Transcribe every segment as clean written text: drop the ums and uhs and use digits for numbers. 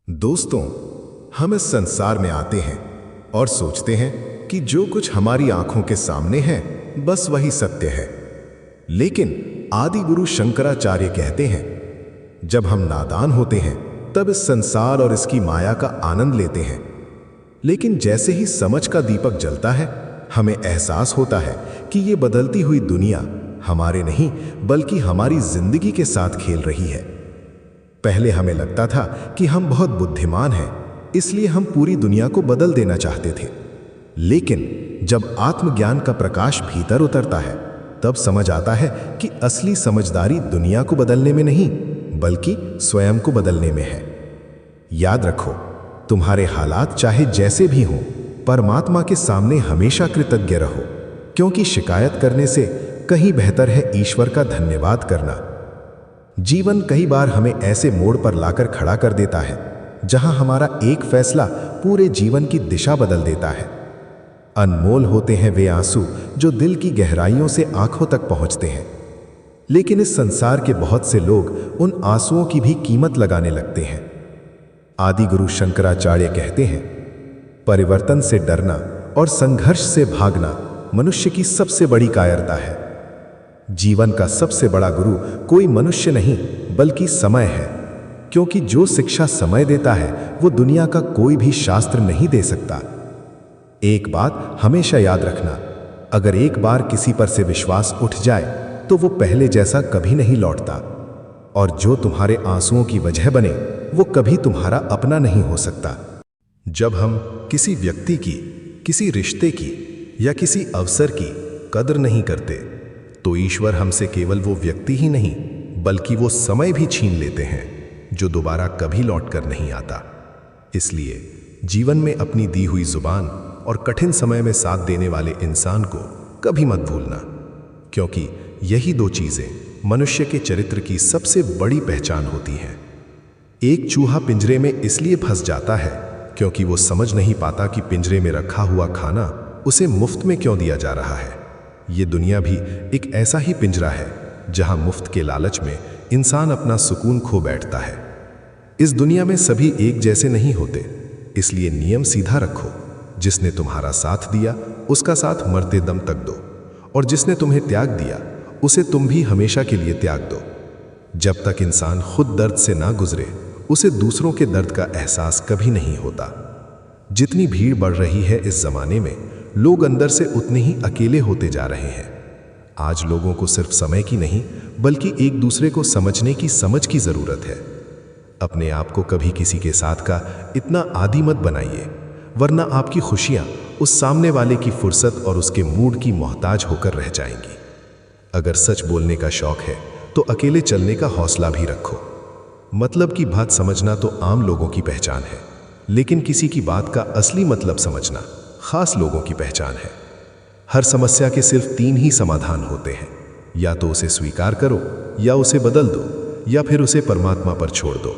दोस्तों, हम इस संसार में आते हैं और सोचते हैं कि जो कुछ हमारी आंखों के सामने है बस वही सत्य है। लेकिन आदि गुरु शंकराचार्य कहते हैं, जब हम नादान होते हैं तब इस संसार और इसकी माया का आनंद लेते हैं, लेकिन जैसे ही समझ का दीपक जलता है हमें एहसास होता है कि ये बदलती हुई दुनिया हमारे नहीं बल्कि हमारी जिंदगी के साथ खेल रही है। पहले हमें लगता था कि हम बहुत बुद्धिमान हैं, इसलिए हम पूरी दुनिया को बदल देना चाहते थे। लेकिन जब आत्मज्ञान का प्रकाश भीतर उतरता है तब समझ आता है कि असली समझदारी दुनिया को बदलने में नहीं बल्कि स्वयं को बदलने में है। याद रखो, तुम्हारे हालात चाहे जैसे भी हों, परमात्मा के सामने हमेशा कृतज्ञ रहो, क्योंकि शिकायत करने से कहीं बेहतर है ईश्वर का धन्यवाद करना। जीवन कई बार हमें ऐसे मोड़ पर लाकर खड़ा कर देता है जहां हमारा एक फैसला पूरे जीवन की दिशा बदल देता है। अनमोल होते हैं वे आंसू जो दिल की गहराइयों से आंखों तक पहुंचते हैं, लेकिन इस संसार के बहुत से लोग उन आंसुओं की भी कीमत लगाने लगते हैं। आदि गुरु शंकराचार्य कहते हैं, परिवर्तन से डरना और संघर्ष से भागना मनुष्य की सबसे बड़ी कायरता है। जीवन का सबसे बड़ा गुरु कोई मनुष्य नहीं बल्कि समय है, क्योंकि जो शिक्षा समय देता है वो दुनिया का कोई भी शास्त्र नहीं दे सकता। एक बात हमेशा याद रखना, अगर एक बार किसी पर से विश्वास उठ जाए तो वो पहले जैसा कभी नहीं लौटता, और जो तुम्हारे आंसुओं की वजह बने वो कभी तुम्हारा अपना नहीं हो सकता। जब हम किसी व्यक्ति की, किसी रिश्ते की या किसी अवसर की कदर नहीं करते तो ईश्वर हमसे केवल वो व्यक्ति ही नहीं बल्कि वो समय भी छीन लेते हैं जो दोबारा कभी लौट कर नहीं आता। इसलिए जीवन में अपनी दी हुई जुबान और कठिन समय में साथ देने वाले इंसान को कभी मत भूलना, क्योंकि यही दो चीजें मनुष्य के चरित्र की सबसे बड़ी पहचान होती हैं। एक चूहा पिंजरे में इसलिए फंस जाता है क्योंकि वो समझ नहीं पाता कि पिंजरे में रखा हुआ खाना उसे मुफ्त में क्यों दिया जा रहा है। ये दुनिया भी एक ऐसा ही पिंजरा है जहां मुफ्त के लालच में इंसान अपना सुकून खो बैठता है। इस दुनिया में सभी एक जैसे नहीं होते, इसलिए नियम सीधा रखो। जिसने तुम्हारा साथ दिया उसका साथ मरते दम तक दो, और जिसने तुम्हें त्याग दिया उसे तुम भी हमेशा के लिए त्याग दो। जब तक इंसान खुद दर्द से ना गुजरे उसे दूसरों के दर्द का एहसास कभी नहीं होता। जितनी भीड़ बढ़ रही है इस जमाने में, लोग अंदर से उतने ही अकेले होते जा रहे हैं। आज लोगों को सिर्फ समय की नहीं बल्कि एक दूसरे को समझने की समझ की जरूरत है। अपने आप को कभी किसी के साथ का इतना आदी मत बनाइए, वरना आपकी खुशियां उस सामने वाले की फुर्सत और उसके मूड की मोहताज होकर रह जाएंगी। अगर सच बोलने का शौक है तो अकेले चलने का हौसला भी रखो। मतलब की बात समझना तो आम लोगों की पहचान है, लेकिन किसी की बात का असली मतलब समझना खास लोगों की पहचान है। हर समस्या के सिर्फ 3 ही समाधान होते हैं, या तो उसे स्वीकार करो, या उसे बदल दो, या फिर उसे परमात्मा पर छोड़ दो।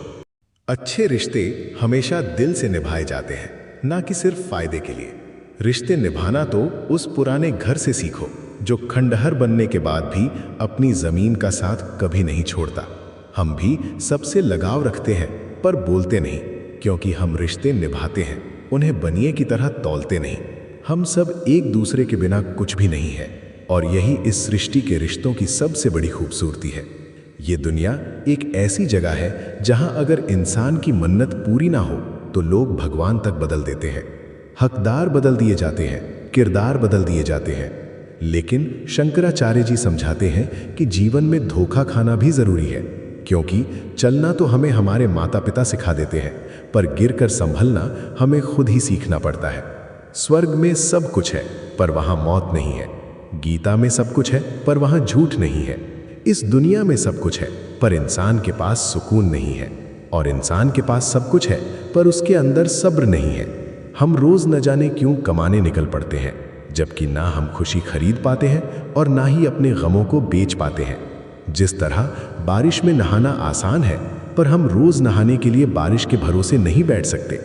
अच्छे रिश्ते हमेशा दिल से निभाए जाते हैं, ना कि सिर्फ फायदे के लिए। रिश्ते निभाना तो उस पुराने घर से सीखो जो खंडहर बनने के बाद भी अपनी जमीन का साथ कभी नहीं छोड़ता। हम भी सबसे लगाव रखते हैं पर बोलते नहीं, क्योंकि हम रिश्ते निभाते हैं, उन्हें बनिए की तरह तौलते नहीं। हम सब एक दूसरे के बिना कुछ भी नहीं है, और यही इस सृष्टि के रिश्तों की सबसे बड़ी खूबसूरती है। ये दुनिया एक ऐसी जगह है जहां अगर इंसान की मन्नत पूरी ना हो तो लोग भगवान तक बदल देते हैं, हकदार बदल दिए जाते हैं, किरदार बदल दिए जाते हैं। लेकिन शंकराचार्य जी समझाते हैं कि जीवन में धोखा खाना भी जरूरी है, क्योंकि चलना तो हमें हमारे माता पिता सिखा देते हैं, पर गिरकर संभलना हमें खुद ही सीखना पड़ता है। स्वर्ग में सब कुछ है पर वहां मौत नहीं है। गीता में सब कुछ है पर वहां झूठ नहीं है। इस दुनिया में सब कुछ है पर इंसान के पास सुकून नहीं है, और इंसान के पास सब कुछ है पर उसके अंदर सब्र नहीं है। हम रोज न जाने क्यों कमाने निकल पड़ते हैं, जबकि ना हम खुशी खरीद पाते हैं और ना ही अपने गमों को बेच पाते हैं। जिस तरह बारिश में नहाना आसान है पर हम रोज नहाने के लिए बारिश के भरोसे नहीं बैठ सकते,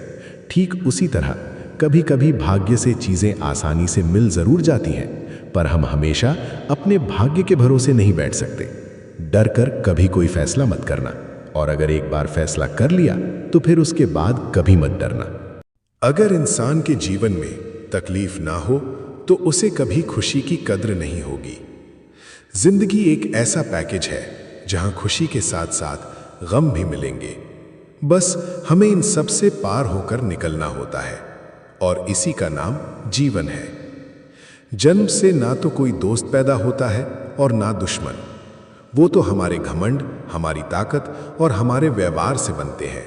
ठीक उसी तरह कभी कभी भाग्य से चीजें आसानी से मिल जरूर जाती हैं, पर हम हमेशा अपने भाग्य के भरोसे नहीं बैठ सकते। डर कर कभी कोई फैसला मत करना, और अगर एक बार फैसला कर लिया तो फिर उसके बाद कभी मत डरना। अगर इंसान के जीवन में तकलीफ ना हो तो उसे कभी खुशी की कद्र नहीं होगी। जिंदगी एक ऐसा पैकेज है जहां खुशी के साथ साथ गम भी मिलेंगे। बस हमें इन सब से पार होकर निकलना होता है और इसी का नाम जीवन है। जन्म से ना तो कोई दोस्त पैदा होता है और ना दुश्मन। वो तो हमारे घमंड, हमारी ताकत और हमारे व्यवहार से बनते हैं।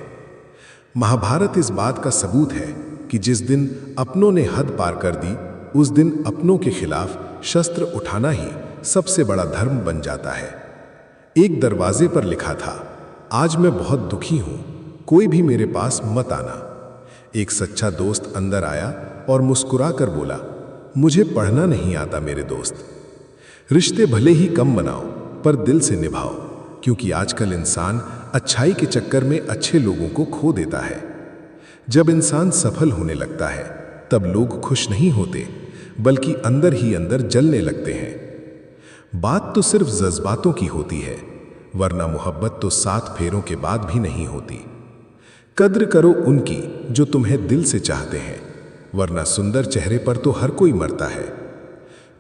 महाभारत इस बात का सबूत है कि जिस दिन अपनों ने हद पार कर दी, उस दिन अपनों के खिलाफ शस्त्र उठाना ही सबसे बड़ा धर्म बन जाता है। एक दरवाजे पर लिखा था, आज मैं बहुत दुखी हूं, कोई भी मेरे पास मत आना। एक सच्चा दोस्त अंदर आया और मुस्कुरा कर बोला, मुझे पढ़ना नहीं आता मेरे दोस्त। रिश्ते भले ही कम बनाओ पर दिल से निभाओ, क्योंकि आजकल इंसान अच्छाई के चक्कर में अच्छे लोगों को खो देता है। जब इंसान सफल होने लगता है तब लोग खुश नहीं होते, बल्कि अंदर ही अंदर जलने लगते हैं। बात तो सिर्फ जज्बातों की होती है, वरना मोहब्बत तो 7 फेरों के बाद भी नहीं होती। कद्र करो उनकी जो तुम्हें दिल से चाहते हैं, वरना सुंदर चेहरे पर तो हर कोई मरता है।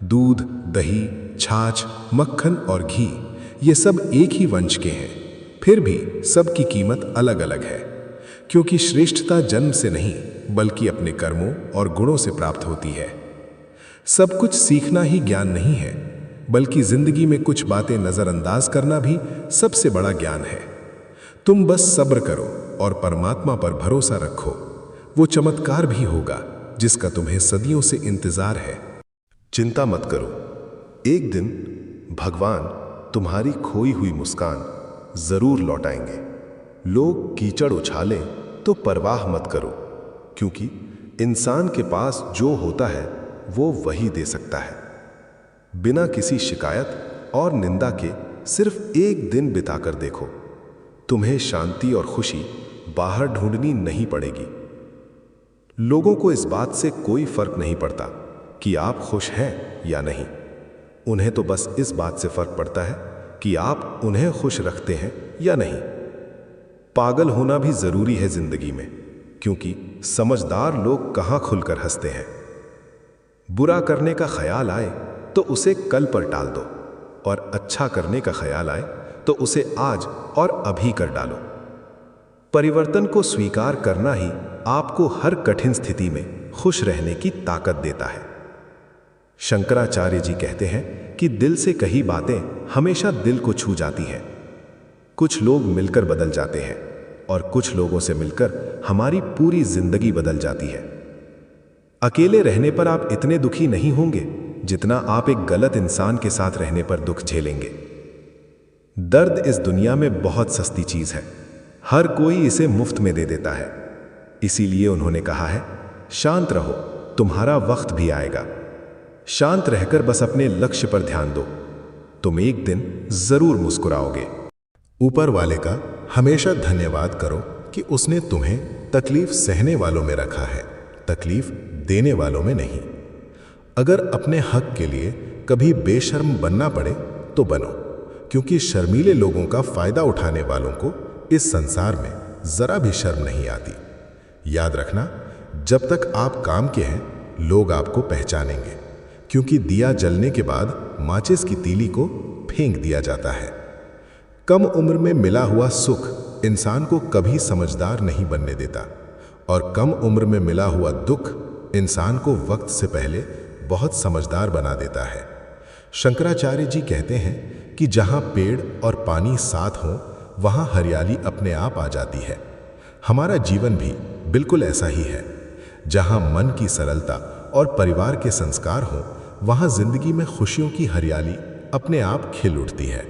दूध, दही, छाछ, मक्खन और घी ये सब एक ही वंश के हैं, फिर भी सबकी कीमत अलग अलग है, क्योंकि श्रेष्ठता जन्म से नहीं बल्कि अपने कर्मों और गुणों से प्राप्त होती है। सब कुछ सीखना ही ज्ञान नहीं है, बल्कि जिंदगी में कुछ बातें नजरअंदाज करना भी सबसे बड़ा ज्ञान है। तुम बस सब्र करो और परमात्मा पर भरोसा रखो, वो चमत्कार भी होगा जिसका तुम्हें सदियों से इंतजार है। चिंता मत करो, एक दिन भगवान तुम्हारी खोई हुई मुस्कान जरूर लौटाएंगे। लोग कीचड़ उछालें तो परवाह मत करो, क्योंकि इंसान के पास जो होता है वो वही दे सकता है। बिना किसी शिकायत और निंदा के सिर्फ एक दिन बिताकर देखो, तुम्हें शांति और खुशी बाहर ढूंढनी नहीं पड़ेगी। लोगों को इस बात से कोई फर्क नहीं पड़ता कि आप खुश हैं या नहीं। उन्हें तो बस इस बात से फर्क पड़ता है कि आप उन्हें खुश रखते हैं या नहीं। पागल होना भी जरूरी है जिंदगी में, क्योंकि समझदार लोग कहाँ खुलकर हंसते हैं। बुरा करने का ख्याल आए तो उसे कल पर टाल दो, और अच्छा करने का ख्याल आए तो उसे आज और अभी कर डालो। परिवर्तन को स्वीकार करना ही आपको हर कठिन स्थिति में खुश रहने की ताकत देता है। शंकराचार्य जी कहते हैं कि दिल से कही बातें हमेशा दिल को छू जाती हैं। कुछ लोग मिलकर बदल जाते हैं और कुछ लोगों से मिलकर हमारी पूरी जिंदगी बदल जाती है। अकेले रहने पर आप इतने दुखी नहीं होंगे जितना आप एक गलत इंसान के साथ रहने पर दुख झेलेंगे। दर्द इस दुनिया में बहुत सस्ती चीज है, हर कोई इसे मुफ्त में दे देता है। इसीलिए उन्होंने कहा है, शांत रहो, तुम्हारा वक्त भी आएगा। शांत रहकर बस अपने लक्ष्य पर ध्यान दो, तुम एक दिन जरूर मुस्कुराओगे। ऊपर वाले का हमेशा धन्यवाद करो कि उसने तुम्हें तकलीफ सहने वालों में रखा है, तकलीफ देने वालों में नहीं। अगर अपने हक के लिए कभी बेशर्म बनना पड़े तो बनो, क्योंकि शर्मीले लोगों का फायदा उठाने वालों को इस संसार में जरा भी शर्म नहीं आती। याद रखना, जब तक आप काम के हैं लोग आपको पहचानेंगे, क्योंकि दिया जलने के बाद माचिस की तीली को फेंक दिया जाता है। कम उम्र में मिला हुआ सुख इंसान को कभी समझदार नहीं बनने देता, और कम उम्र में मिला हुआ दुख इंसान को वक्त से पहले बहुत समझदार बना देता है। शंकराचार्य जी कहते हैं कि जहाँ पेड़ और पानी साथ हों वहाँ हरियाली अपने आप आ जाती है। हमारा जीवन भी बिल्कुल ऐसा ही है। जहाँ मन की सरलता और परिवार के संस्कार हों वहाँ जिंदगी में खुशियों की हरियाली अपने आप खिल उठती है।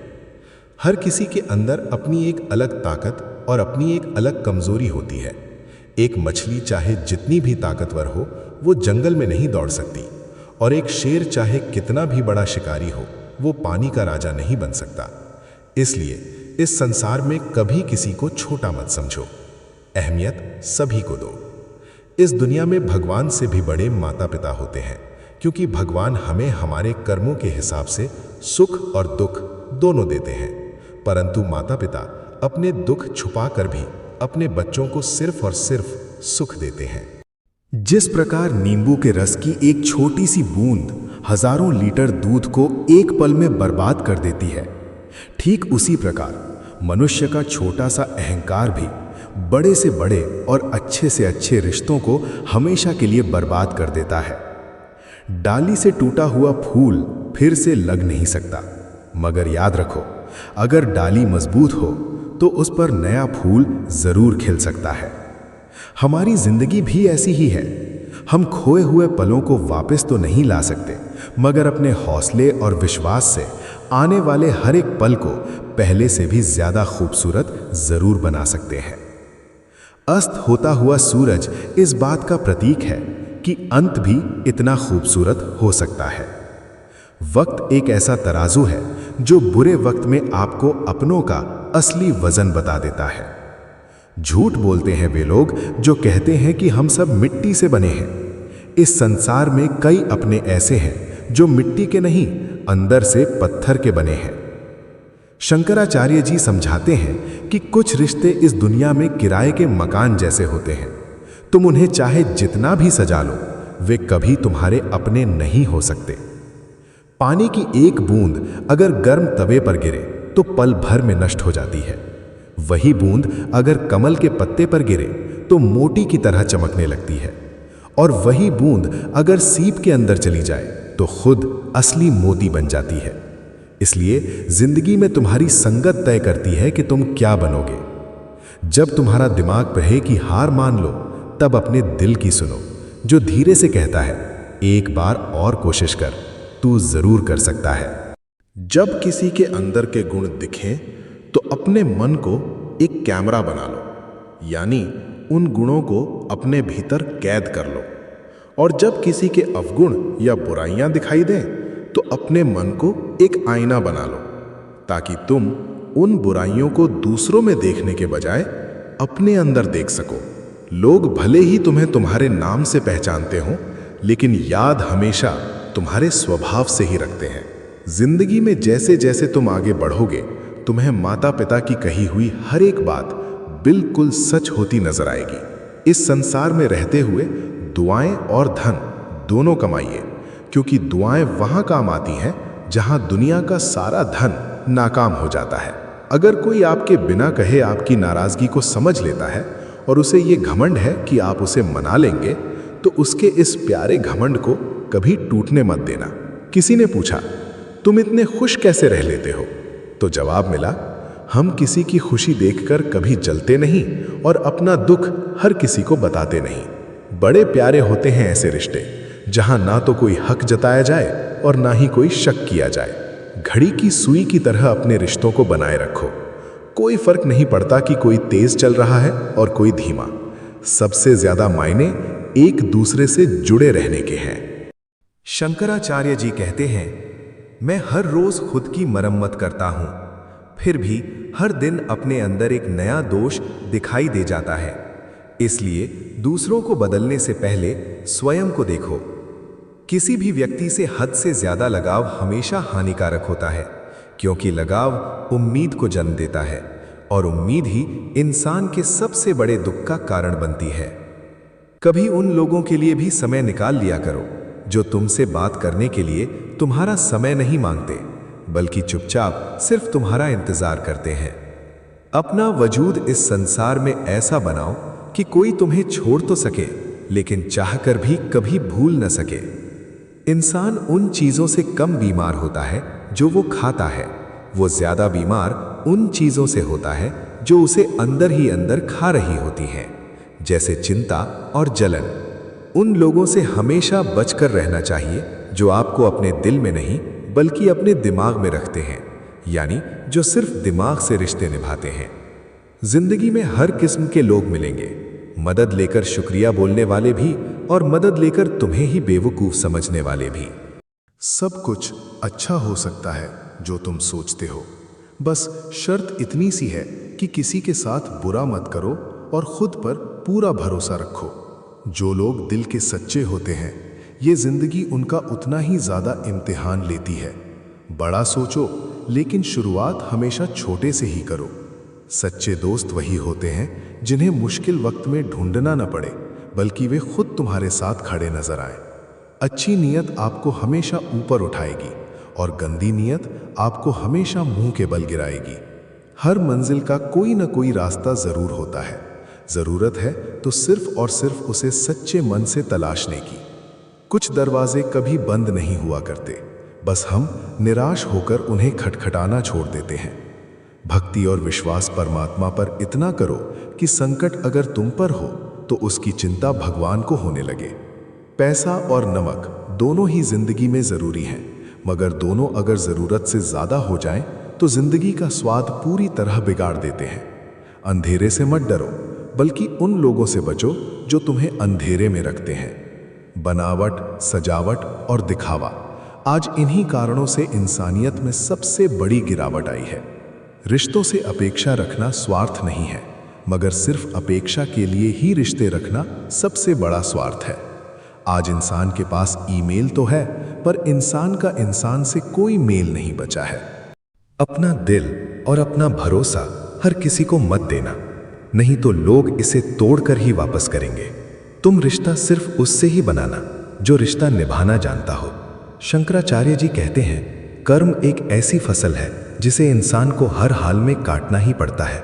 हर किसी के अंदर अपनी एक अलग ताकत और अपनी एक अलग कमजोरी होती है। एक मछली चाहे जितनी भी ताकतवर हो वो जंगल में नहीं दौड़ सकती, और एक शेर चाहे कितना भी बड़ा शिकारी हो वो पानी का राजा नहीं बन सकता। इसलिए इस संसार में कभी किसी को छोटा मत समझो, अहमियत सभी को दो। इस दुनिया में भगवान से भी बड़े माता पिता होते हैं, क्योंकि भगवान हमें हमारे कर्मों के हिसाब से सुख और दुख दोनों देते हैं, परंतु माता पिता अपने दुख छुपाकर भी अपने बच्चों को सिर्फ और सिर्फ सुख देते हैं। जिस प्रकार नींबू के रस की एक छोटी सी बूंद हजारों लीटर दूध को एक पल में बर्बाद कर देती है, ठीक उसी प्रकार मनुष्य का छोटा सा अहंकार भी बड़े से बड़े और अच्छे से अच्छे रिश्तों को हमेशा के लिए बर्बाद कर देता है। डाली से टूटा हुआ फूल फिर से लग नहीं सकता, मगर याद रखो, अगर डाली मजबूत हो तो उस पर नया फूल जरूर खिल सकता है। हमारी जिंदगी भी ऐसी ही है। हम खोए हुए पलों को वापस तो नहीं ला सकते, मगर अपने हौसले और विश्वास से आने वाले हर एक पल को पहले से भी ज्यादा खूबसूरत जरूर बना सकते हैं। अस्त होता हुआ सूरज इस बात का प्रतीक है कि अंत भी इतना खूबसूरत हो सकता है। वक्त एक ऐसा तराजू है जो बुरे वक्त में आपको अपनों का असली वजन बता देता है। झूठ बोलते हैं वे लोग जो कहते हैं कि हम सब मिट्टी से बने हैं। इस संसार में कई अपने ऐसे हैं जो मिट्टी के नहीं, अंदर से पत्थर के बने हैं। शंकराचार्य जी समझाते हैं कि कुछ रिश्ते इस दुनिया में किराए के मकान जैसे होते हैं। तुम उन्हें चाहे जितना भी सजा लो, वे कभी तुम्हारे अपने नहीं हो सकते। पानी की एक बूंद अगर गर्म तवे पर गिरे तो पल भर में नष्ट हो जाती है। वही बूंद अगर कमल के पत्ते पर गिरे तो मोती की तरह चमकने लगती है, और वही बूंद अगर सीप के अंदर चली जाए तो खुद असली मोती बन जाती है। इसलिए जिंदगी में तुम्हारी संगत तय करती है कि तुम क्या बनोगे। जब तुम्हारा दिमाग कहे कि हार मान लो, तब अपने दिल की सुनो, जो धीरे से कहता है एक बार और कोशिश कर, तू जरूर कर सकता है। जब किसी के अंदर के गुण दिखें तो अपने मन को एक कैमरा बना लो, यानी उन गुणों को अपने भीतर कैद कर लो। और जब किसी के अवगुण या बुराइयां दिखाई दें तो अपने मन को एक आईना बना लो, ताकि तुम उन बुराइयों को दूसरों में देखने के बजाय अपने अंदर देख सको। लोग भले ही तुम्हें तुम्हारे नाम से पहचानते हों, लेकिन याद हमेशा तुम्हारे स्वभाव से ही रखते हैं। जिंदगी में जैसे जैसे तुम आगे बढ़ोगे, तुम्हें माता पिता की कही हुई हर एक बात बिल्कुल सच होती नजर आएगी। इस संसार में रहते हुए दुआएं और धन दोनों कमाइए, क्योंकि दुआएं वहां काम आती हैं जहां दुनिया का सारा धन नाकाम हो जाता है। अगर कोई आपके बिना कहे आपकी नाराजगी को समझ लेता है और उसे ये घमंड है कि आप उसे मना लेंगे, तो उसके इस प्यारे घमंड को कभी टूटने मत देना। किसी ने पूछा, तुम इतने खुश कैसे रह लेते हो? तो जवाब मिला, हम किसी की खुशी देखकर कभी जलते नहीं और अपना दुख हर किसी को बताते नहीं। बड़े प्यारे होते हैं ऐसे रिश्ते जहां ना तो कोई हक जताया जाए और ना ही कोई शक किया जाए। घड़ी की सुई की तरह अपने रिश्तों को बनाए रखो। कोई फर्क नहीं पड़ता कि कोई तेज चल रहा है और कोई धीमा। सबसे ज्यादा मायने एक दूसरे से जुड़े रहने के हैं। शंकराचार्य जी कहते हैं, मैं हर रोज खुद की मरम्मत करता हूं, फिर भी हर दिन अपने अंदर एक नया दोष दिखाई दे जाता है। इसलिए दूसरों को बदलने से पहले स्वयं को देखो। किसी भी व्यक्ति से हद से ज्यादा लगाव हमेशा हानिकारक होता है, क्योंकि लगाव उम्मीद को जन्म देता है और उम्मीद ही इंसान के सबसे बड़े दुख का कारण बनती है। कभी उन लोगों के लिए भी समय निकाल लिया करो जो तुमसे बात करने के लिए तुम्हारा समय नहीं मांगते, बल्कि चुपचाप सिर्फ तुम्हारा इंतजार करते हैं। अपना वजूद इस संसार में ऐसा बनाओ कि कोई तुम्हें छोड़ तो सके, लेकिन चाहकर भी कभी भूल न सके। इंसान उन चीजों से कम बीमार होता है जो वो खाता है। वो ज्यादा बीमार उन चीजों से होता है जो उसे अंदर ही अंदर खा रही होती हैं, जैसे चिंता और जलन। उन लोगों से हमेशा बचकर रहना चाहिए जो आपको अपने दिल में नहीं बल्कि अपने दिमाग में रखते हैं, यानी जो सिर्फ दिमाग से रिश्ते निभाते हैं। जिंदगी में हर किस्म के लोग मिलेंगे, मदद लेकर शुक्रिया बोलने वाले भी और मदद लेकर तुम्हें ही बेवकूफ समझने वाले भी। सब कुछ अच्छा हो सकता है जो तुम सोचते हो। बस शर्त इतनी सी है कि किसी के साथ बुरा मत करो और खुद पर पूरा भरोसा रखो। जो लोग दिल के सच्चे होते हैं, ये जिंदगी उनका उतना ही ज्यादा इम्तिहान लेती है। बड़ा सोचो, लेकिन शुरुआत हमेशा छोटे से ही करो। सच्चे दोस्त वही होते हैं जिन्हें मुश्किल वक्त में ढूंढना न पड़े, बल्कि वे खुद तुम्हारे साथ खड़े नजर आए। अच्छी नीयत आपको हमेशा ऊपर उठाएगी और गंदी नीयत आपको हमेशा मुंह के बल गिराएगी। हर मंजिल का कोई न कोई रास्ता जरूर होता है। जरूरत है तो सिर्फ और सिर्फ उसे सच्चे मन से तलाशने की। कुछ दरवाजे कभी बंद नहीं हुआ करते, बस हम निराश होकर उन्हें खटखटाना छोड़ देते हैं। भक्ति और विश्वास परमात्मा पर इतना करो कि संकट अगर तुम पर हो तो उसकी चिंता भगवान को होने लगे। पैसा और नमक दोनों ही जिंदगी में जरूरी हैं, मगर दोनों अगर जरूरत से ज्यादा हो जाएं तो जिंदगी का स्वाद पूरी तरह बिगाड़ देते हैं। अंधेरे से मत डरो, बल्कि उन लोगों से बचो जो तुम्हें अंधेरे में रखते हैं। बनावट, सजावट और दिखावा, आज इन्हीं कारणों से इंसानियत में सबसे बड़ी गिरावट आई है। रिश्तों से अपेक्षा रखना स्वार्थ नहीं है, मगर सिर्फ अपेक्षा के लिए ही रिश्ते रखना सबसे बड़ा स्वार्थ है। आज इंसान के पास ईमेल तो है, पर इंसान का इंसान से कोई मेल नहीं बचा है। अपना दिल और अपना भरोसा हर किसी को मत देना, नहीं तो लोग इसे तोड़कर ही वापस करेंगे। तुम रिश्ता सिर्फ उससे ही बनाना जो रिश्ता निभाना जानता हो। शंकराचार्य जी कहते हैं, कर्म एक ऐसी फसल है जिसे इंसान को हर हाल में काटना ही पड़ता है।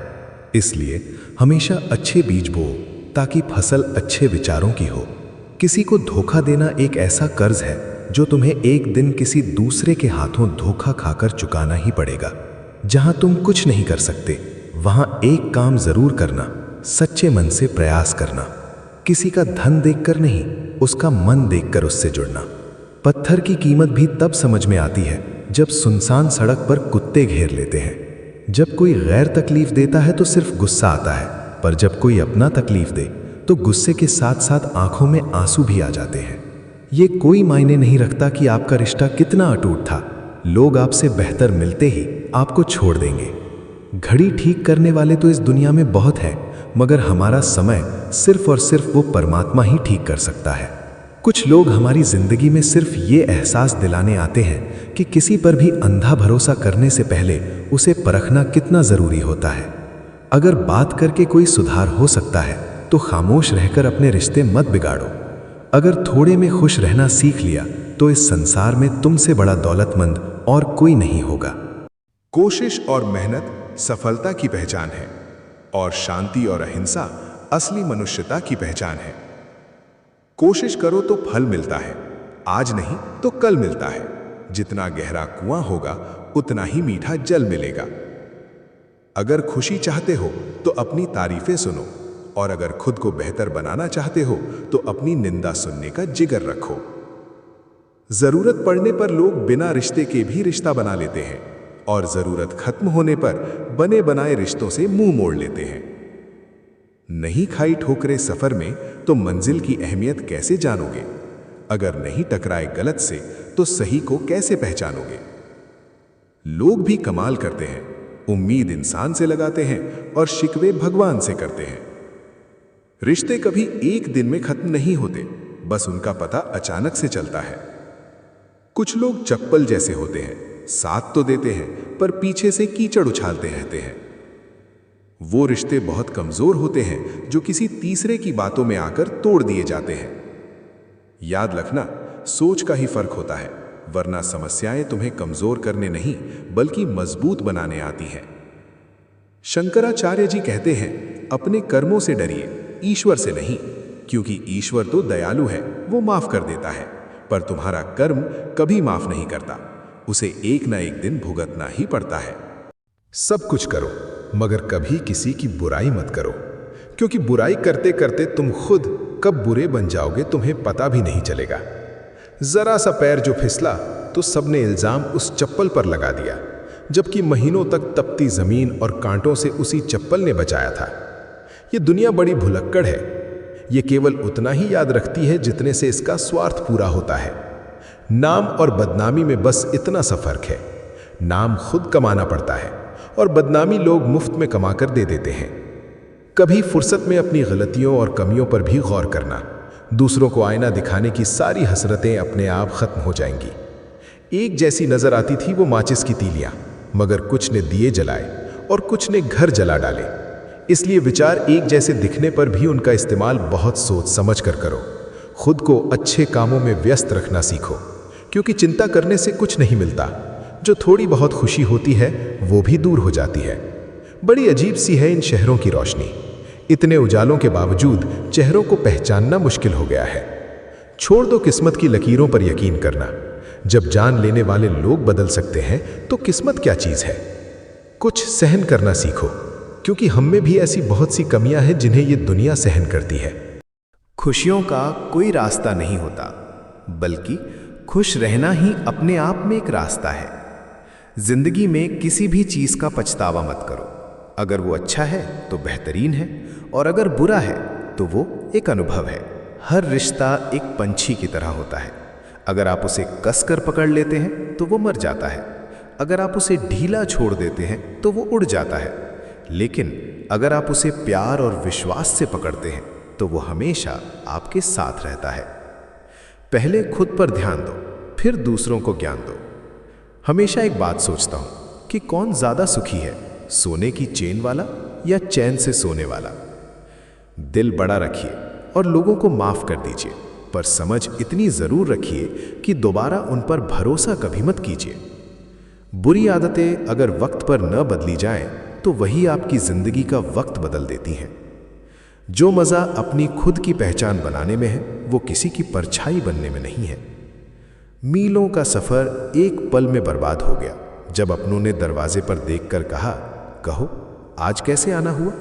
इसलिए हमेशा अच्छे बीज बोओ ताकि फसल अच्छे विचारों की हो। किसी को धोखा देना एक ऐसा कर्ज है जो तुम्हें एक दिन किसी दूसरे के हाथों धोखा खाकर चुकाना ही पड़ेगा। जहां तुम कुछ नहीं कर सकते, वहां एक काम जरूर करना, सच्चे मन से प्रयास करना। किसी का धन देखकर नहीं, उसका मन देखकर उससे जुड़ना। पत्थर की कीमत भी तब समझ में आती है जब सुनसान सड़क पर कुत्ते घेर लेते हैं। जब कोई गैर तकलीफ देता है तो सिर्फ गुस्सा आता है, पर जब कोई अपना तकलीफ दे तो गुस्से के साथ साथ आंखों में आंसू भी आ जाते हैं। ये कोई मायने नहीं रखता कि आपका रिश्ता कितना अटूट था, लोग आपसे बेहतर मिलते ही आपको छोड़ देंगे। घड़ी ठीक करने वाले तो इस दुनिया में बहुत है, मगर हमारा समय सिर्फ और सिर्फ वो परमात्मा ही ठीक कर सकता है। कुछ लोग हमारी जिंदगी में सिर्फ ये एहसास दिलाने आते हैं कि किसी पर भी अंधा भरोसा करने से पहले उसे परखना कितना जरूरी होता है। अगर बात करके कोई सुधार हो सकता है तो खामोश रहकर अपने रिश्ते मत बिगाड़ो। अगर थोड़े में खुश रहना सीख लिया तो इस संसार में तुमसे बड़ा दौलतमंद और कोई नहीं होगा। कोशिश और मेहनत सफलता की पहचान है, और शांति और अहिंसा असली मनुष्यता की पहचान है। कोशिश करो तो फल मिलता है, आज नहीं तो कल मिलता है। जितना गहरा कुआं होगा उतना ही मीठा जल मिलेगा। अगर खुशी चाहते हो तो अपनी तारीफें सुनो, और अगर खुद को बेहतर बनाना चाहते हो तो अपनी निंदा सुनने का जिगर रखो। जरूरत पड़ने पर लोग बिना रिश्ते के भी रिश्ता बना लेते हैं, और जरूरत खत्म होने पर बने बनाए रिश्तों से मुंह मोड़ लेते हैं। नहीं खाई ठोकरे सफर में तो मंजिल की अहमियत कैसे जानोगे? अगर नहीं टकराए गलत से तो सही को कैसे पहचानोगे? लोग भी कमाल करते हैं, उम्मीद इंसान से लगाते हैं और शिकवे भगवान से करते हैं। रिश्ते कभी एक दिन में खत्म नहीं होते, बस उनका पता अचानक से चलता है। कुछ लोग चप्पल जैसे होते हैं, साथ तो देते हैं पर पीछे से कीचड़ उछालते रहते हैं। वो रिश्ते बहुत कमजोर होते हैं जो किसी तीसरे की बातों में आकर तोड़ दिए जाते हैं। याद रखना, सोच का ही फर्क होता है, वरना समस्याएं तुम्हें कमजोर करने नहीं बल्कि मजबूत बनाने आती हैं। शंकराचार्य जी कहते हैं, अपने कर्मों से डरिए, ईश्वर से नहीं, क्योंकि ईश्वर तो दयालु है, वो माफ कर देता है, पर तुम्हारा कर्म कभी माफ नहीं करता, उसे एक ना एक दिन भुगतना ही पड़ता है। सब कुछ करो, मगर कभी किसी की बुराई मत करो, क्योंकि बुराई करते करते तुम खुद कब बुरे बन जाओगे तुम्हें पता भी नहीं चलेगा। जरा सा पैर जो फिसला तो सबने इल्जाम उस चप्पल पर लगा दिया, जबकि महीनों तक तपती जमीन और कांटों से उसी चप्पल ने बचाया था। ये दुनिया बड़ी भुलक्कड़ है, ये केवल उतना ही याद रखती है जितने से इसका स्वार्थ पूरा होता है। नाम और बदनामी में बस इतना सा फर्क है, नाम खुद कमाना पड़ता है और बदनामी लोग मुफ्त में कमाकर दे देते हैं। कभी फुर्सत में अपनी गलतियों और कमियों पर भी गौर करना, दूसरों को आईना दिखाने की सारी हसरतें अपने आप खत्म हो जाएंगी। एक जैसी नजर आती थी वो माचिस की तीलियां, मगर कुछ ने दिए जलाए और कुछ ने घर जला डाले। इसलिए विचार एक जैसे दिखने पर भी उनका इस्तेमाल बहुत सोच समझ कर करो। खुद को अच्छे कामों में व्यस्त रखना सीखो, क्योंकि चिंता करने से कुछ नहीं मिलता। जो थोड़ी बहुत खुशी होती है वो भी दूर हो जाती है। बड़ी अजीब सी है इन शहरों की रोशनी। इतने उजालों के बावजूद चेहरों को पहचानना मुश्किल हो गया है। छोड़ दो किस्मत की लकीरों पर यकीन करना। जब जान लेने वाले लोग बदल सकते हैं तो किस्मत क्या चीज है। कुछ सहन करना सीखो, क्योंकि हम में भी ऐसी बहुत सी कमियां हैं जिन्हें ये दुनिया सहन करती है। खुशियों का कोई रास्ता नहीं होता, बल्कि खुश रहना ही अपने आप में एक रास्ता है। जिंदगी में किसी भी चीज का पछतावा मत करो। अगर वो अच्छा है तो बेहतरीन है, और अगर बुरा है तो वो एक अनुभव है। हर रिश्ता एक पंछी की तरह होता है। अगर आप उसे कसकर पकड़ लेते हैं तो वो मर जाता है। अगर आप उसे ढीला छोड़ देते हैं तो वो उड़ जाता है। लेकिन अगर आप उसे प्यार और विश्वास से पकड़ते हैं तो वो हमेशा आपके साथ रहता है। पहले खुद पर ध्यान दो, फिर दूसरों को ज्ञान दो। हमेशा एक बात सोचता हूं कि कौन ज्यादा सुखी है, सोने की चेन वाला या चैन से सोने वाला। दिल बड़ा रखिए और लोगों को माफ कर दीजिए, पर समझ इतनी जरूर रखिए कि दोबारा उन पर भरोसा कभी मत कीजिए। बुरी आदतें अगर वक्त पर न बदली जाएं तो वही आपकी जिंदगी का वक्त बदल देती हैं। जो मजा अपनी खुद की पहचान बनाने में है वो किसी की परछाई बनने में नहीं है। मीलों का सफर एक पल में बर्बाद हो गया जब अपनों ने दरवाजे पर देखकर कहा, कहो आज कैसे आना हुआ।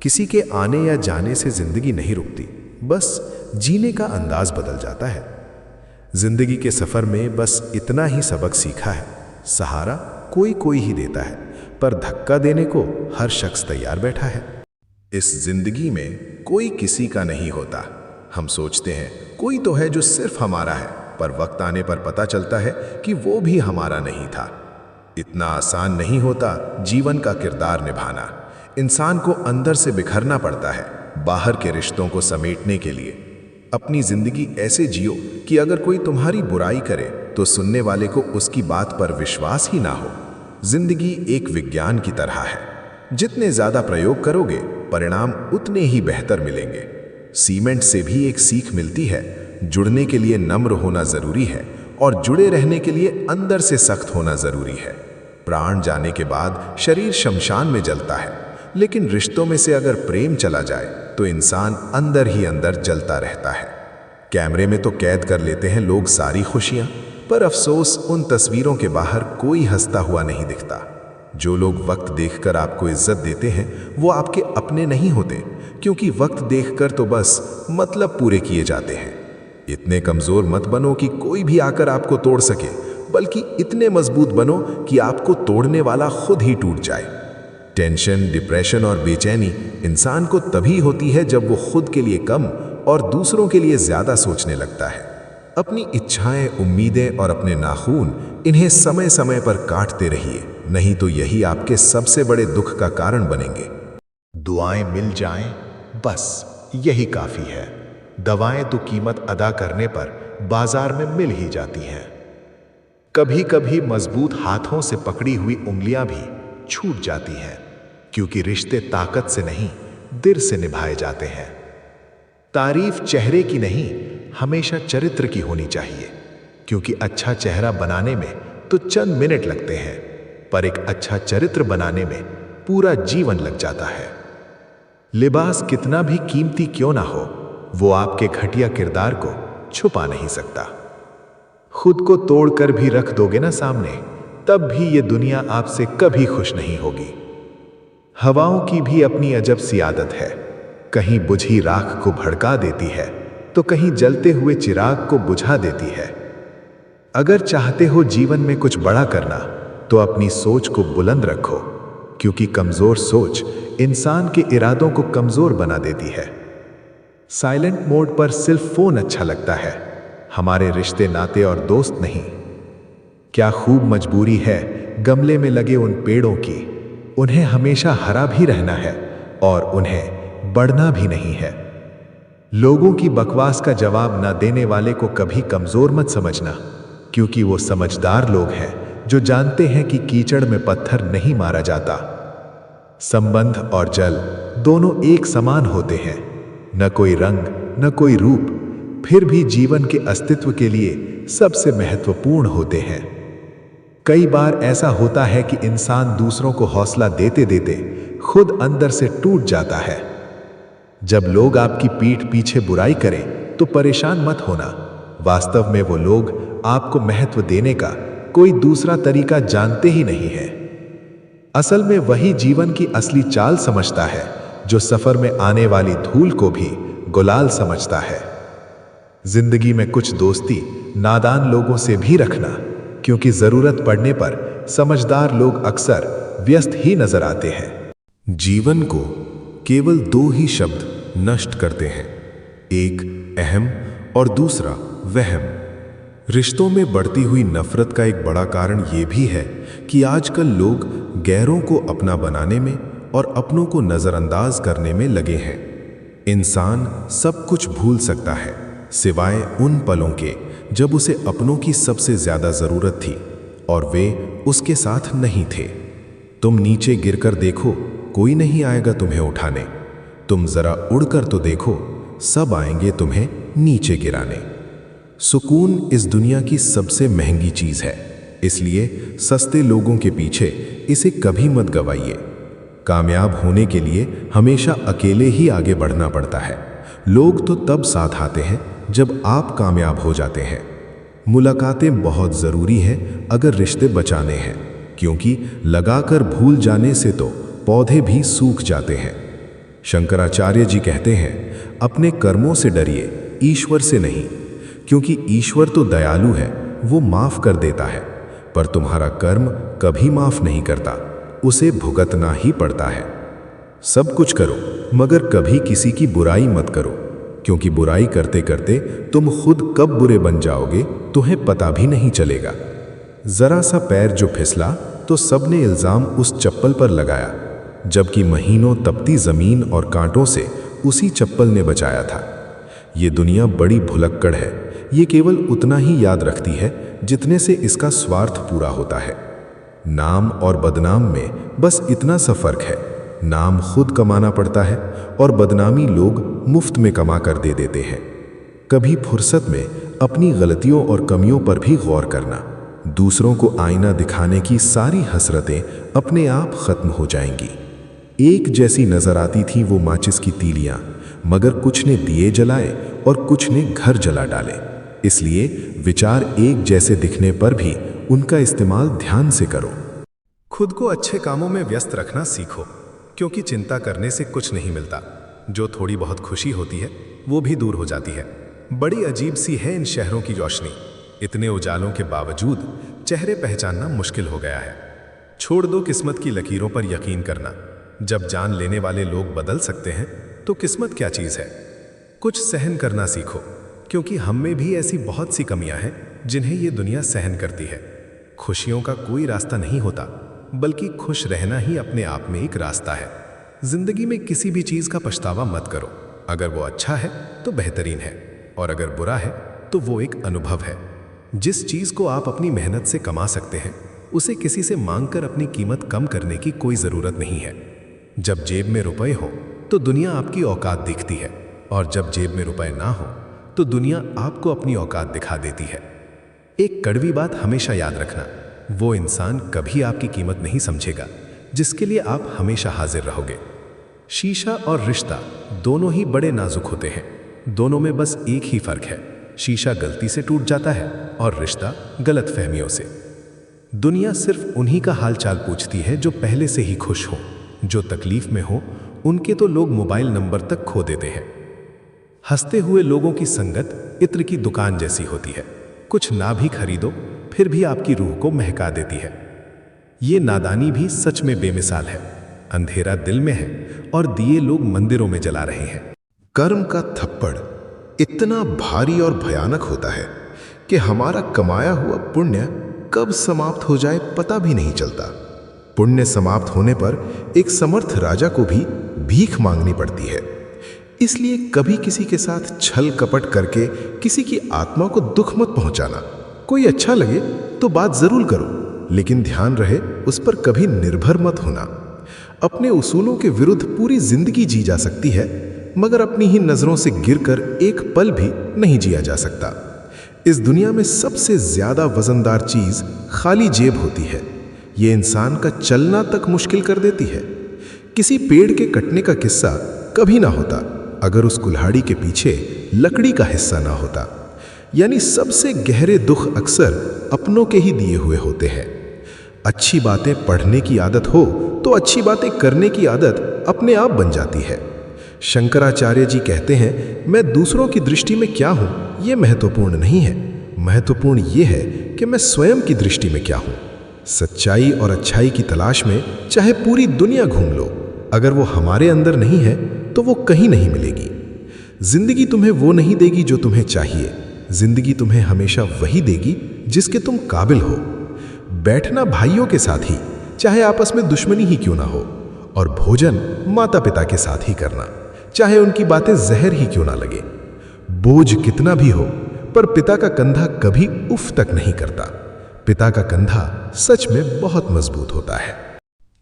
किसी के आने या जाने से जिंदगी नहीं रुकती, बस जीने का अंदाज बदल जाता है। जिंदगी के सफर में बस इतना ही सबक सीखा है, सहारा कोई कोई ही देता है, पर धक्का देने को हर शख्स तैयार बैठा है। इस जिंदगी में कोई किसी का नहीं होता। हम सोचते हैं कोई तो है जो सिर्फ हमारा है, पर वक्त आने पर पता चलता है कि वो भी हमारा नहीं था। इतना आसान नहीं होता जीवन का किरदार निभाना। इंसान को अंदर से बिखरना पड़ता है बाहर के रिश्तों को समेटने के लिए। अपनी जिंदगी ऐसे जियो कि अगर कोई तुम्हारी बुराई करे तो सुनने वाले को उसकी बात पर विश्वास ही ना हो। जिंदगी एक विज्ञान की तरह है, जितने ज्यादा प्रयोग करोगे परिणाम उतने ही बेहतर मिलेंगे। सीमेंट से भी एक सीख मिलती है, जुड़ने के लिए नम्र होना जरूरी है और जुड़े रहने के लिए अंदर से सख्त होना जरूरी है। प्राण जाने के बाद शरीर शमशान में जलता है, लेकिन रिश्तों में से अगर प्रेम चला जाए तो इंसान अंदर ही अंदर जलता रहता है। कैमरे में तो कैद कर लेते हैं लोग सारी खुशियां, पर अफसोस उन तस्वीरों के बाहर कोई हंसता हुआ नहीं दिखता। जो लोग वक्त देखकर आपको इज्जत देते हैं वो आपके अपने नहीं होते, क्योंकि वक्त देखकर तो बस मतलब पूरे किए जाते हैं। इतने कमजोर मत बनो कि कोई भी आकर आपको तोड़ सके, बल्कि इतने मजबूत बनो कि आपको तोड़ने वाला खुद ही टूट जाए। टेंशन, डिप्रेशन और बेचैनी इंसान को तभी होती है जब वो खुद के लिए कम और दूसरों के लिए ज्यादा सोचने लगता है। अपनी इच्छाएं, उम्मीदें और अपने नाखून, इन्हें समय समय पर काटते रहिए, नहीं तो यही आपके सबसे बड़े दुख का कारण बनेंगे। दुआएं मिल जाएं, बस यही काफी है। दवाएं तो कीमत अदा करने पर बाजार में मिल ही जाती हैं। कभी कभी मजबूत हाथों से पकड़ी हुई उंगलियां भी छूट जाती हैं, क्योंकि रिश्ते ताकत से नहीं दिल से निभाए जाते हैं। तारीफ चेहरे की नहीं, हमेशा चरित्र की होनी चाहिए, क्योंकि अच्छा चेहरा बनाने में तो चंद मिनट लगते हैं, पर एक अच्छा चरित्र बनाने में पूरा जीवन लग जाता है। लिबास कितना भी कीमती क्यों ना हो, वो आपके घटिया किरदार को छुपा नहीं सकता। खुद को तोड़कर भी रख दोगे ना सामने, तब भी ये दुनिया आपसे कभी खुश नहीं होगी। हवाओं की भी अपनी अजब सी आदत है, कहीं बुझी राख को भड़का देती है तो कहीं जलते हुए चिराग को बुझा देती है। अगर चाहते हो जीवन में कुछ बड़ा करना तो अपनी सोच को बुलंद रखो, क्योंकि कमजोर सोच इंसान के इरादों को कमजोर बना देती है। साइलेंट मोड पर सिर्फ फोन अच्छा लगता है, हमारे रिश्ते, नाते और दोस्त नहीं। क्या खूब मजबूरी है गमले में लगे उन पेड़ों की, उन्हें हमेशा हरा भी रहना है और उन्हें बढ़ना भी नहीं है। लोगों की बकवास का जवाब ना देने वाले को कभी कमजोर मत समझना, क्योंकि वो समझदार लोग हैं जो जानते हैं कि कीचड़ में पत्थर नहीं मारा जाता, संबंध और जल दोनों एक समान होते हैं, न कोई रंग न कोई रूप, फिर भी जीवन के अस्तित्व के लिए सबसे महत्वपूर्ण होते हैं। कई बार ऐसा होता है कि इंसान दूसरों को हौसला देते देते खुद अंदर से टूट जाता है। जब लोग आपकी पीठ पीछे बुराई करें तो परेशान मत होना। वास्तव में वो लोग आपको महत्व देने का कोई दूसरा तरीका जानते ही नहीं है। असल में वही जीवन की असली चाल समझता है जो सफर में आने वाली धूल को भी गुलाल समझता है। जिंदगी में कुछ दोस्ती नादान लोगों से भी रखना, क्योंकि जरूरत पड़ने पर समझदार लोग अक्सर व्यस्त ही नजर आते हैं। जीवन को केवल दो ही शब्द नष्ट करते हैं, एक अहम और दूसरा वहम। रिश्तों में बढ़ती हुई नफरत का एक बड़ा कारण यह भी है कि आजकल लोग गैरों को अपना बनाने में और अपनों को नजरअंदाज करने में लगे हैं। इंसान सब कुछ भूल सकता है सिवाय उन पलों के जब उसे अपनों की सबसे ज्यादा जरूरत थी और वे उसके साथ नहीं थे। तुम नीचे गिरकर देखो, कोई नहीं आएगा तुम्हें उठाने। तुम जरा उड़कर तो देखो, सब आएंगे तुम्हें नीचे गिराने। सुकून इस दुनिया की सबसे महंगी चीज है, इसलिए सस्ते लोगों के पीछे इसे कभी मत गवाइए। कामयाब होने के लिए हमेशा अकेले ही आगे बढ़ना पड़ता है। लोग तो तब साथ आते हैं जब आप कामयाब हो जाते हैं। मुलाकातें बहुत ज़रूरी हैं अगर रिश्ते बचाने हैं, क्योंकि लगाकर भूल जाने से तो पौधे भी सूख जाते हैं। शंकराचार्य जी कहते हैं, अपने कर्मों से डरिए, ईश्वर से नहीं, क्योंकि ईश्वर तो दयालु है, वो माफ़ कर देता है, पर तुम्हारा कर्म कभी माफ़ नहीं करता, उसे भुगतना ही पड़ता है। सब कुछ करो मगर कभी किसी की बुराई मत करो, क्योंकि बुराई करते करते तुम खुद कब बुरे बन जाओगे तुम्हें पता भी नहीं चलेगा। जरा सा पैर जो फिसला तो सबने इल्जाम उस चप्पल पर लगाया, जबकि महीनों तपती जमीन और कांटों से उसी चप्पल ने बचाया था। ये दुनिया बड़ी भुलक्कड़ है, ये केवल उतना ही याद रखती है जितने से इसका स्वार्थ पूरा होता है। नाम और बदनाम में बस इतना सा फर्क है, नाम खुद कमाना पड़ता है और बदनामी लोग मुफ्त में कमा कर दे देते हैं। कभी फुर्सत में अपनी गलतियों और कमियों पर भी गौर करना, दूसरों को आईना दिखाने की सारी हसरतें अपने आप खत्म हो जाएंगी। एक जैसी नजर आती थी वो माचिस की तीलियां, मगर कुछ ने दिए जलाए और कुछ ने घर जला डाले। इसलिए विचार एक जैसे दिखने पर भी उनका इस्तेमाल ध्यान से करो। खुद को अच्छे कामों में व्यस्त रखना सीखो, क्योंकि चिंता करने से कुछ नहीं मिलता। जो थोड़ी बहुत खुशी होती है वो भी दूर हो जाती है। बड़ी अजीब सी है इन शहरों की रोशनी, इतने उजालों के बावजूद चेहरे पहचानना मुश्किल हो गया है। छोड़ दो किस्मत की लकीरों पर यकीन करना। जब जान लेने वाले लोग बदल सकते हैं तो किस्मत क्या चीज़ है। कुछ सहन करना सीखो, क्योंकि हम में भी ऐसी बहुत सी कमियां हैं जिन्हें ये दुनिया सहन करती है। खुशियों का कोई रास्ता नहीं होता, बल्कि खुश रहना ही अपने आप में एक रास्ता है। जिंदगी में किसी भी चीज़ का पछतावा मत करो। अगर वो अच्छा है तो बेहतरीन है, और अगर बुरा है तो वो एक अनुभव है। जिस चीज़ को आप अपनी मेहनत से कमा सकते हैं, उसे किसी से मांगकर अपनी कीमत कम करने की कोई ज़रूरत नहीं है। जब जेब में रुपए हो तो दुनिया आपकी औकात दिखती है, और जब जेब में रुपए ना हो तो दुनिया आपको अपनी औकात दिखा देती है। एक कड़वी बात हमेशा याद रखना, वो इंसान कभी आपकी कीमत नहीं समझेगा जिसके लिए आप हमेशा हाजिर रहोगे। शीशा और रिश्ता दोनों ही बड़े नाजुक होते हैं, दोनों में बस एक ही फर्क है, शीशा गलती से टूट जाता है और रिश्ता गलतफहमियों से। दुनिया सिर्फ उन्हीं का हालचाल पूछती है जो पहले से ही खुश हो। जो तकलीफ में हो उनके तो लोग मोबाइल नंबर तक खो देते हैं। हंसते हुए लोगों की संगत इत्र की दुकान जैसी होती है, कुछ ना भी खरीदो फिर भी आपकी रूह को महका देती है। ये नादानी भी सच में बेमिसाल है। अंधेरा दिल में है और दिए लोग मंदिरों में जला रहे हैं। कर्म का थप्पड़ इतना भारी और भयानक होता है कि हमारा कमाया हुआ पुण्य कब समाप्त हो जाए पता भी नहीं चलता। पुण्य समाप्त होने पर एक समर्थ राजा को भी भीख मांगनी पड़ती है। इसलिए कभी किसी के साथ छल कपट करके किसी की आत्मा को दुख मत पहुंचाना। कोई अच्छा लगे तो बात जरूर करो, लेकिन ध्यान रहे उस पर कभी निर्भर मत होना। अपने उसूलों के विरुद्ध पूरी जिंदगी जी जा सकती है, मगर अपनी ही नजरों से गिरकर एक पल भी नहीं जिया जा सकता। इस दुनिया में सबसे ज्यादा वजनदार चीज खाली जेब होती है। ये इंसान का चलना तक मुश्किल कर देती है। किसी पेड़ के कटने का किस्सा कभी ना होता अगर उस कुल्हाड़ी के पीछे लकड़ी का हिस्सा ना होता। यानी सबसे गहरे दुख अक्सर अपनों के ही दिए हुए होते हैं। अच्छी बातें पढ़ने की आदत हो तो अच्छी बातें करने की आदत अपने आप बन जाती है। शंकराचार्य जी कहते हैं, मैं दूसरों की दृष्टि में क्या हूं यह महत्वपूर्ण नहीं है, महत्वपूर्ण यह है कि मैं स्वयं की दृष्टि में क्या हूं। सच्चाई और अच्छाई की तलाश में चाहे पूरी दुनिया घूम लो, अगर वो हमारे अंदर नहीं है तो वो कहीं नहीं मिलेगी। जिंदगी तुम्हें वो नहीं देगी जो तुम्हें चाहिए, जिंदगी तुम्हें हमेशा वही देगी जिसके तुम काबिल हो। बैठना भाइयों के साथ ही, चाहे आपस में दुश्मनी ही क्यों ना हो, और भोजन माता पिता के साथ ही करना, चाहे उनकी बातें जहर ही क्यों ना लगे। बोझ कितना भी हो, पर पिता का कंधा कभी उफ तक नहीं करता। पिता का कंधा सच में बहुत मजबूत होता है।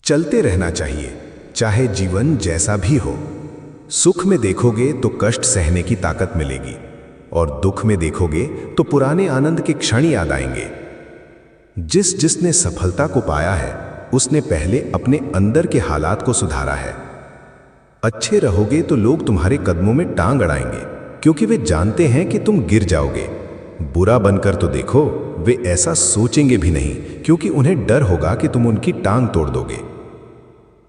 चलते रहना चाहिए, चाहे जीवन जैसा भी हो। सुख में देखोगे तो कष्ट सहने की ताकत मिलेगी, और दुख में देखोगे तो पुराने आनंद के क्षण याद आएंगे। जिसने सफलता को पाया है उसने पहले अपने अंदर के हालात को सुधारा है। अच्छे रहोगे तो लोग तुम्हारे कदमों में टांग अड़ाएंगे, क्योंकि वे जानते हैं कि तुम गिर जाओगे। बुरा बनकर तो देखो, वे ऐसा सोचेंगे भी नहीं, क्योंकि उन्हें डर होगा कि तुम उनकी टांग तोड़ दोगे।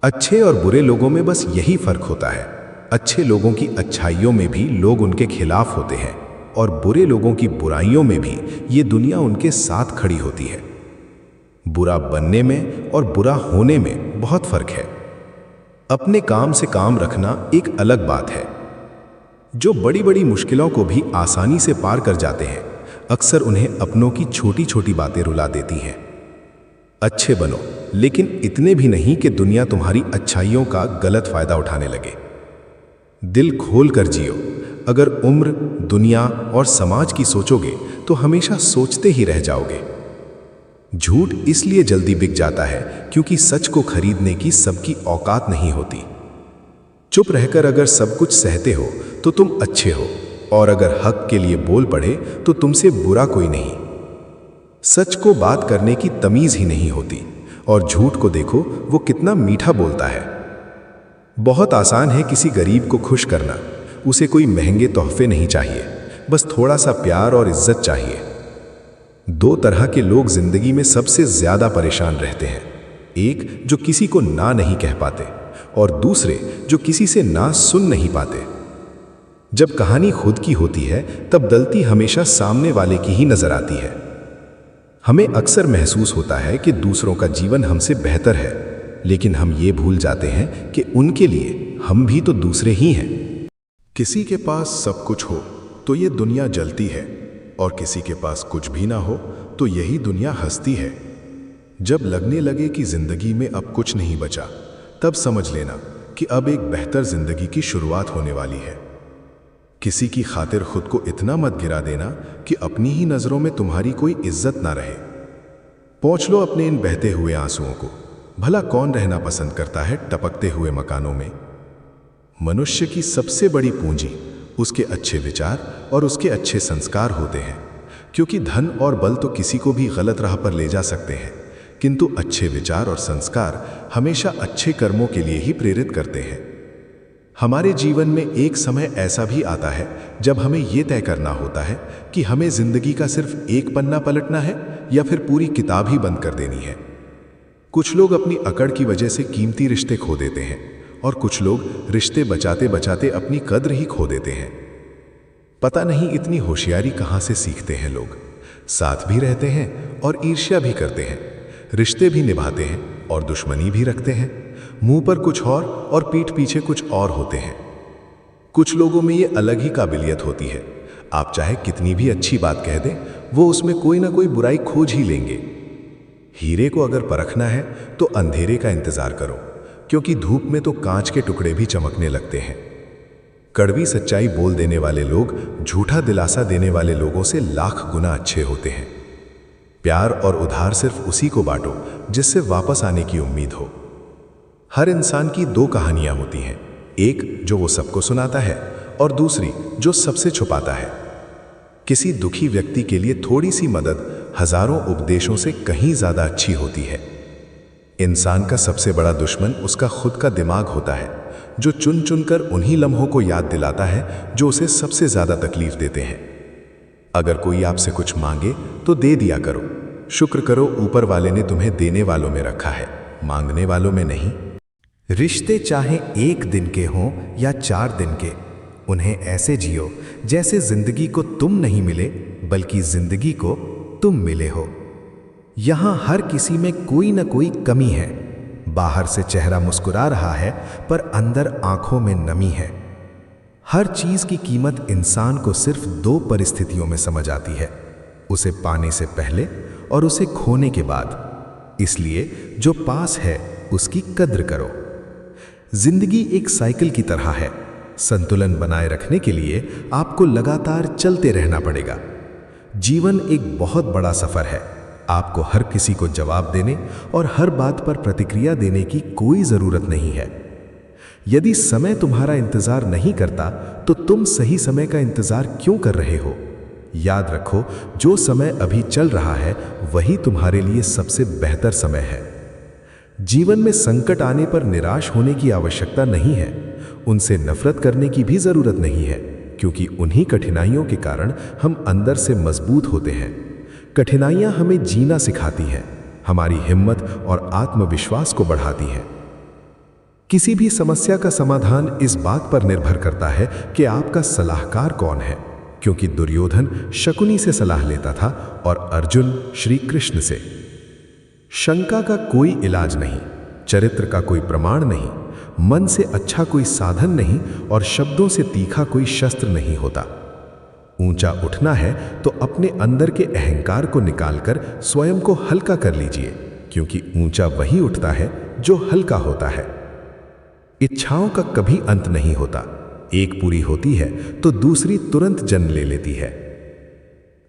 अच्छे और बुरे लोगों में बस यही फर्क होता है। अच्छे लोगों की अच्छाइयों में भी लोग उनके खिलाफ होते हैं, और बुरे लोगों की बुराइयों में भी ये दुनिया उनके साथ खड़ी होती है। बुरा बनने में और बुरा होने में बहुत फर्क है। अपने काम से काम रखना एक अलग बात है। जो बड़ी बड़ी मुश्किलों को भी आसानी से पार कर जाते हैं, अक्सर उन्हें अपनों की छोटी छोटी बातें रुला देती हैं। अच्छे बनो, लेकिन इतने भी नहीं कि दुनिया तुम्हारी अच्छाइयों का गलत फायदा उठाने लगे। दिल खोल कर जियो। अगर उम्र, दुनिया और समाज की सोचोगे तो हमेशा सोचते ही रह जाओगे। झूठ इसलिए जल्दी बिक जाता है क्योंकि सच को खरीदने की सबकी औकात नहीं होती। चुप रहकर अगर सब कुछ सहते हो तो तुम अच्छे हो, और अगर हक के लिए बोल पड़े तो तुमसे बुरा कोई नहीं। सच को बात करने की तमीज ही नहीं होती, और झूठ को देखो वो कितना मीठा बोलता है। बहुत आसान है किसी गरीब को खुश करना। उसे कोई महंगे तोहफे नहीं चाहिए, बस थोड़ा सा प्यार और इज्जत चाहिए। दो तरह के लोग जिंदगी में सबसे ज्यादा परेशान रहते हैं। एक जो किसी को ना नहीं कह पाते, और दूसरे जो किसी से ना सुन नहीं पाते। जब कहानी खुद की होती है तब गलती हमेशा सामने वाले की ही नजर आती है। हमें अक्सर महसूस होता है कि दूसरों का जीवन हमसे बेहतर है, लेकिन हम ये भूल जाते हैं कि उनके लिए हम भी तो दूसरे ही हैं। किसी के पास सब कुछ हो तो ये दुनिया जलती है, और किसी के पास कुछ भी ना हो तो यही दुनिया हंसती है। जब लगने लगे कि जिंदगी में अब कुछ नहीं बचा, तब समझ लेना कि अब एक बेहतर जिंदगी की शुरुआत होने वाली है। किसी की खातिर खुद को इतना मत गिरा देना कि अपनी ही नजरों में तुम्हारी कोई इज्जत ना रहे। पहुंच लो अपने इन बहते हुए आंसुओं को। भला कौन रहना पसंद करता है टपकते हुए मकानों में? मनुष्य की सबसे बड़ी पूंजी उसके अच्छे विचार और उसके अच्छे संस्कार होते हैं, क्योंकि धन और बल तो किसी को भी गलत राह पर ले जा सकते हैं, किंतु अच्छे विचार और संस्कार हमेशा अच्छे कर्मों के लिए ही प्रेरित करते हैं। हमारे जीवन में एक समय ऐसा भी आता है जब हमें यह तय करना होता है कि हमें जिंदगी का सिर्फ एक पन्ना पलटना है या फिर पूरी किताब ही बंद कर देनी है। कुछ लोग अपनी अकड़ की वजह से कीमती रिश्ते खो देते हैं, और कुछ लोग रिश्ते बचाते बचाते अपनी कद्र ही खो देते हैं। पता नहीं इतनी होशियारी कहाँ से सीखते हैं लोग। साथ भी रहते हैं और ईर्ष्या भी करते हैं, रिश्ते भी निभाते हैं और दुश्मनी भी रखते हैं। मुंह पर कुछ और पीठ पीछे कुछ और होते हैं। कुछ लोगों में ये अलग ही काबिलियत होती है। आप चाहे कितनी भी अच्छी बात कह दें, वो उसमें कोई ना कोई बुराई खोज ही लेंगे। हीरे को अगर परखना है तो अंधेरे का इंतजार करो, क्योंकि धूप में तो कांच के टुकड़े भी चमकने लगते हैं। कड़वी सच्चाई बोल देने वाले लोग झूठा दिलासा देने वाले लोगों से लाख गुना अच्छे होते हैं। प्यार और उधार सिर्फ उसी को बांटो जिससे वापस आने की उम्मीद हो। हर इंसान की दो कहानियां होती हैं, एक जो वो सबको सुनाता है और दूसरी जो सबसे छुपाता है। किसी दुखी व्यक्ति के लिए थोड़ी सी मदद हजारों उपदेशों से कहीं ज्यादा अच्छी होती है। इंसान का सबसे बड़ा दुश्मन उसका खुद का दिमाग होता है, जो चुन चुनकर उन्हीं लम्हों को याद दिलाता है जो उसे सबसे ज्यादा तकलीफ देते हैं। अगर कोई आपसे कुछ मांगे तो दे दिया करो। शुक्र करो ऊपर वाले ने तुम्हें देने वालों में रखा है, मांगने वालों में नहीं। रिश्ते चाहे 1 दिन के हों या 4 दिन के, उन्हें ऐसे जियो जैसे जिंदगी को तुम नहीं मिले बल्कि जिंदगी को तुम मिले हो। यहां हर किसी में कोई ना कोई कमी है। बाहर से चेहरा मुस्कुरा रहा है पर अंदर आंखों में नमी है। हर चीज की कीमत इंसान को सिर्फ 2 परिस्थितियों में समझ आती है, उसे पाने से पहले और उसे खोने के बाद। इसलिए जो पास है उसकी कद्र करो। जिंदगी एक साइकिल की तरह है। संतुलन बनाए रखने के लिए आपको लगातार चलते रहना पड़ेगा। जीवन एक बहुत बड़ा सफर है। आपको हर किसी को जवाब देने और हर बात पर प्रतिक्रिया देने की कोई जरूरत नहीं है। यदि समय तुम्हारा इंतजार नहीं करता तो तुम सही समय का इंतजार क्यों कर रहे हो? याद रखो, जो समय अभी चल रहा है वही तुम्हारे लिए सबसे बेहतर समय है। जीवन में संकट आने पर निराश होने की आवश्यकता नहीं है। उनसे नफरत करने की भी जरूरत नहीं है, क्योंकि उन्हीं कठिनाइयों के कारण हम अंदर से मजबूत होते हैं। कठिनाइयां हमें जीना सिखाती हैं, हमारी हिम्मत और आत्मविश्वास को बढ़ाती हैं। किसी भी समस्या का समाधान इस बात पर निर्भर करता है कि आपका सलाहकार कौन है, क्योंकि दुर्योधन शकुनी से सलाह लेता था और अर्जुन श्री कृष्ण से। शंका का कोई इलाज नहीं, चरित्र का कोई प्रमाण नहीं, मन से अच्छा कोई साधन नहीं और शब्दों से तीखा कोई शस्त्र नहीं होता। ऊंचा उठना है तो अपने अंदर के अहंकार को निकालकर स्वयं को हल्का कर लीजिए, क्योंकि ऊंचा वही उठता है जो हल्का होता है। इच्छाओं का कभी अंत नहीं होता। एक पूरी होती है तो दूसरी तुरंत जन्म ले लेती है।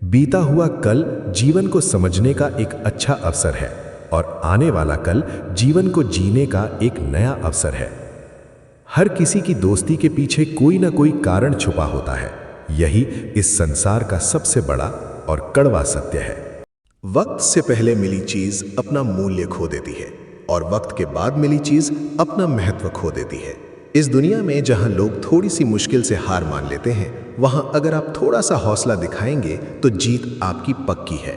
बीता हुआ कल जीवन को समझने का एक अच्छा अवसर है और आने वाला कल जीवन को जीने का एक नया अवसर है। हर किसी की दोस्ती के पीछे कोई ना कोई कारण छुपा होता है। यही इस संसार का सबसे बड़ा और कड़वा सत्य है। वक्त से पहले मिली चीज अपना मूल्य खो देती है और वक्त के बाद मिली चीज अपना महत्व खो देती है। इस दुनिया में जहां लोग थोड़ी सी मुश्किल से हार मान लेते हैं, वहां अगर आप थोड़ा सा हौसला दिखाएंगे तो जीत आपकी पक्की है।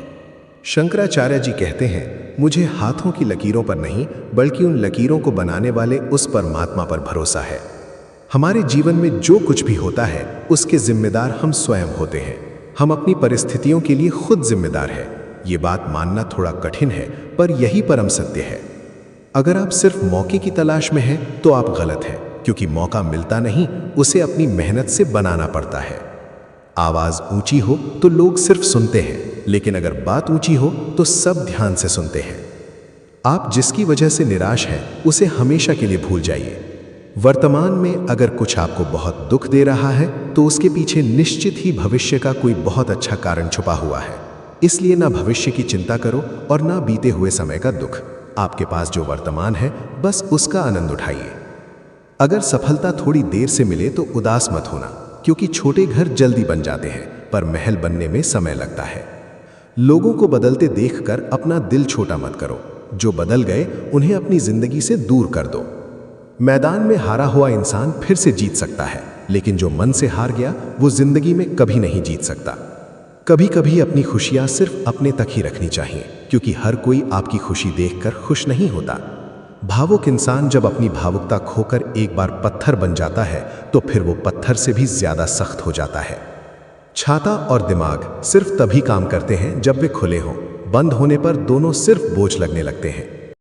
शंकराचार्य जी कहते हैं, मुझे हाथों की लकीरों पर नहीं बल्कि उन लकीरों को बनाने वाले उस परमात्मा पर भरोसा है। हमारे जीवन में जो कुछ भी होता है उसके जिम्मेदार हम स्वयं होते हैं। हम अपनी परिस्थितियों के लिए खुद जिम्मेदार हैं। ये बात मानना थोड़ा कठिन है, पर यही परम सत्य है। अगर आप सिर्फ मौके की तलाश में हैं तो आप गलत हैं, क्योंकि मौका मिलता नहीं, उसे अपनी मेहनत से बनाना पड़ता है। आवाज ऊंची हो तो लोग सिर्फ सुनते हैं, लेकिन अगर बात ऊंची हो तो सब ध्यान से सुनते हैं। आप जिसकी वजह से निराश हैं उसे हमेशा के लिए भूल जाइए। वर्तमान में अगर कुछ आपको बहुत दुख दे रहा है तो उसके पीछे निश्चित ही भविष्य का कोई बहुत अच्छा कारण छुपा हुआ है। इसलिए ना भविष्य की चिंता करो और ना बीते हुए समय का दुख। आपके पास जो वर्तमान है बस उसका आनंद उठाइए। अगर सफलता थोड़ी देर से मिले तो उदास मत होना, क्योंकि छोटे घर जल्दी बन जाते हैं पर महल बनने में समय लगता है। लोगों को बदलते देखकर अपना दिल छोटा मत करो। जो बदल गए उन्हें अपनी जिंदगी से दूर कर दो। मैदान में हारा हुआ इंसान फिर से जीत सकता है, लेकिन जो मन से हार गया वो जिंदगी में कभी नहीं जीत सकता। कभी कभी अपनी खुशियां सिर्फ अपने तक ही रखनी चाहिए, क्योंकि हर कोई आपकी खुशी देखकर खुश नहीं होता। भावुक इंसान जब अपनी भावुकता खोकर एक बार पत्थर बन जाता है तो फिर वो पत्थर से भी ज्यादा सख्त हो जाता है। छाता और दिमाग सिर्फ तभी काम करते हैं जब वे खुले हों। बंद होने पर दोनों सिर्फ बोझ लगने लगते हैं।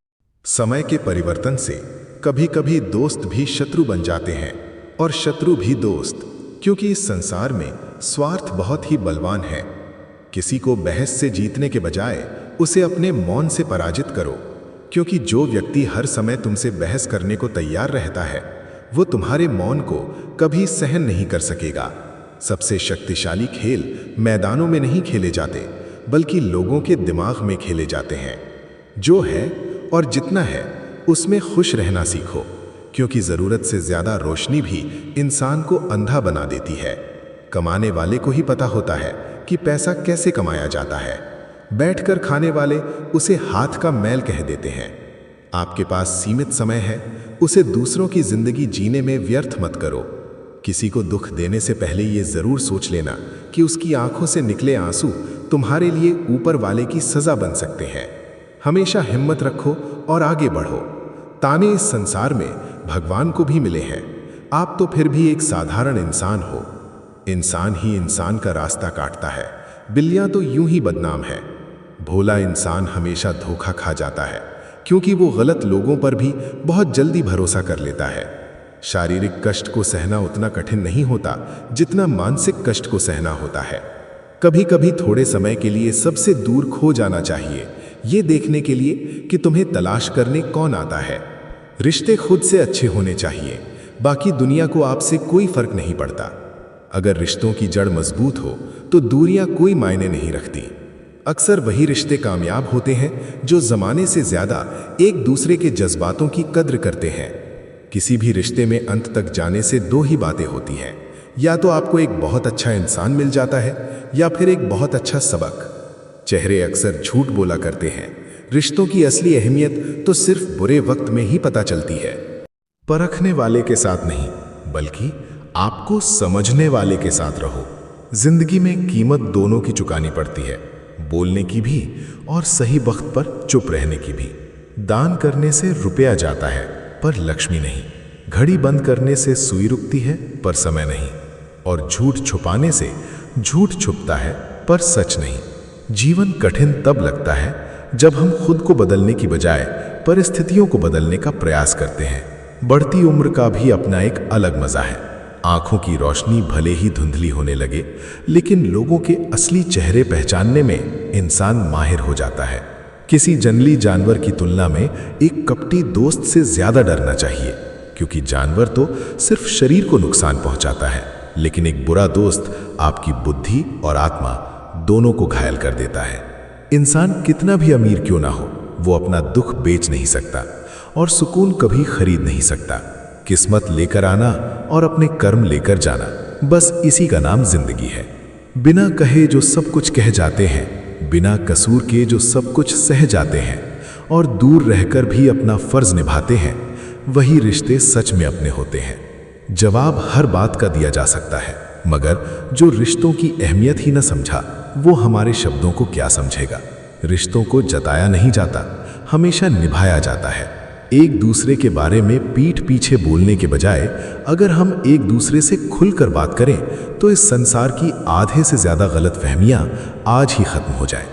समय के परिवर्तन से कभी कभी दोस्त भी शत्रु बन जाते हैं और शत्रु भी दोस्त, क्योंकि इस संसार में स्वार्थ बहुत ही बलवान है। किसी को बहस से जीतने के बजाय उसे अपने मौन से पराजित करो, क्योंकि जो व्यक्ति हर समय तुमसे बहस करने को तैयार रहता है वो तुम्हारे मौन को कभी सहन नहीं कर सकेगा। सबसे शक्तिशाली खेल मैदानों में नहीं खेले जाते, बल्कि लोगों के दिमाग में खेले जाते हैं। जो है और जितना है उसमें खुश रहना सीखो, क्योंकि जरूरत से ज्यादा रोशनी भी इंसान को अंधा बना देती है। कमाने वाले को ही पता होता है कि पैसा कैसे कमाया जाता है। बैठकर खाने वाले उसे हाथ का मैल कह देते हैं। आपके पास सीमित समय है, उसे दूसरों की जिंदगी जीने में व्यर्थ मत करो। किसी को दुख देने से पहले ये जरूर सोच लेना कि उसकी आंखों से निकले आंसू तुम्हारे लिए ऊपर वाले की सजा बन सकते हैं। हमेशा हिम्मत रखो और आगे बढ़ो। ताने इस संसार में भगवान को भी मिले हैं, आप तो फिर भी एक साधारण इंसान हो। इंसान ही इंसान का रास्ता काटता है, बिल्लियां तो यूं ही बदनाम है। भोला इंसान हमेशा धोखा खा जाता है, क्योंकि वो गलत लोगों पर भी बहुत जल्दी भरोसा कर लेता है। शारीरिक कष्ट को सहना उतना कठिन नहीं होता जितना मानसिक कष्ट को सहना होता है। कभी कभी थोड़े समय के लिए सबसे दूर खो जाना चाहिए, ये देखने के लिए कि तुम्हें तलाश करने कौन आता है। रिश्ते खुद से अच्छे होने चाहिए, बाकी दुनिया को आपसे कोई फर्क नहीं पड़ता। अगर रिश्तों की जड़ मजबूत हो तो दूरियां कोई मायने नहीं रखती। अक्सर वही रिश्ते कामयाब होते हैं जो जमाने से ज्यादा एक दूसरे के जज्बातों की कद्र करते हैं। किसी भी रिश्ते में अंत तक जाने से दो ही बातें होती हैं, या तो आपको एक बहुत अच्छा इंसान मिल जाता है या फिर एक बहुत अच्छा सबक। चेहरे अक्सर झूठ बोला करते हैं, रिश्तों की असली अहमियत तो सिर्फ बुरे वक्त में ही पता चलती है। परखने वाले के साथ नहीं, बल्कि आपको समझने वाले के साथ रहो। जिंदगी में कीमत दोनों की चुकानी पड़ती है, बोलने की भी और सही वक्त पर चुप रहने की भी। दान करने से रुपया जाता है पर लक्ष्मी नहीं। घड़ी बंद करने से सुई रुकती है पर समय नहीं। और झूठ छुपाने से झूठ छुपता है पर सच नहीं। जीवन कठिन तब लगता है जब हम खुद को बदलने की बजाय परिस्थितियों को बदलने का प्रयास करते हैं। बढ़ती उम्र का भी अपना एक अलग मजा है। आंखों की रोशनी भले ही धुंधली होने लगे, लेकिन लोगों के असली चेहरे पहचानने में इंसान माहिर हो जाता है। किसी जंगली जानवर की तुलना में एक कपटी दोस्त से ज्यादा डरना चाहिए, क्योंकि जानवर तो सिर्फ शरीर को नुकसान पहुंचाता है, लेकिन एक बुरा दोस्त आपकी बुद्धि और आत्मा दोनों को घायल कर देता है। इंसान कितना भी अमीर क्यों ना हो, वो अपना दुख बेच नहीं सकता और सुकून कभी खरीद नहीं सकता। किस्मत लेकर आना और अपने कर्म लेकर जाना, बस इसी का नाम जिंदगी है। बिना कहे जो सब कुछ कह जाते हैं, बिना कसूर के जो सब कुछ सह जाते हैं और दूर रहकर भी अपना फर्ज निभाते हैं, वही रिश्ते सच में अपने होते हैं। जवाब हर बात का दिया जा सकता है, मगर जो रिश्तों की अहमियत ही न समझा, वो हमारे शब्दों को क्या समझेगा। रिश्तों को जताया नहीं जाता, हमेशा निभाया जाता है। एक दूसरे के बारे में पीठ पीछे बोलने के बजाय अगर हम एक दूसरे से खुलकर बात करें तो इस संसार की आधे से ज्यादा गलतफहमियां आज ही खत्म हो जाएं।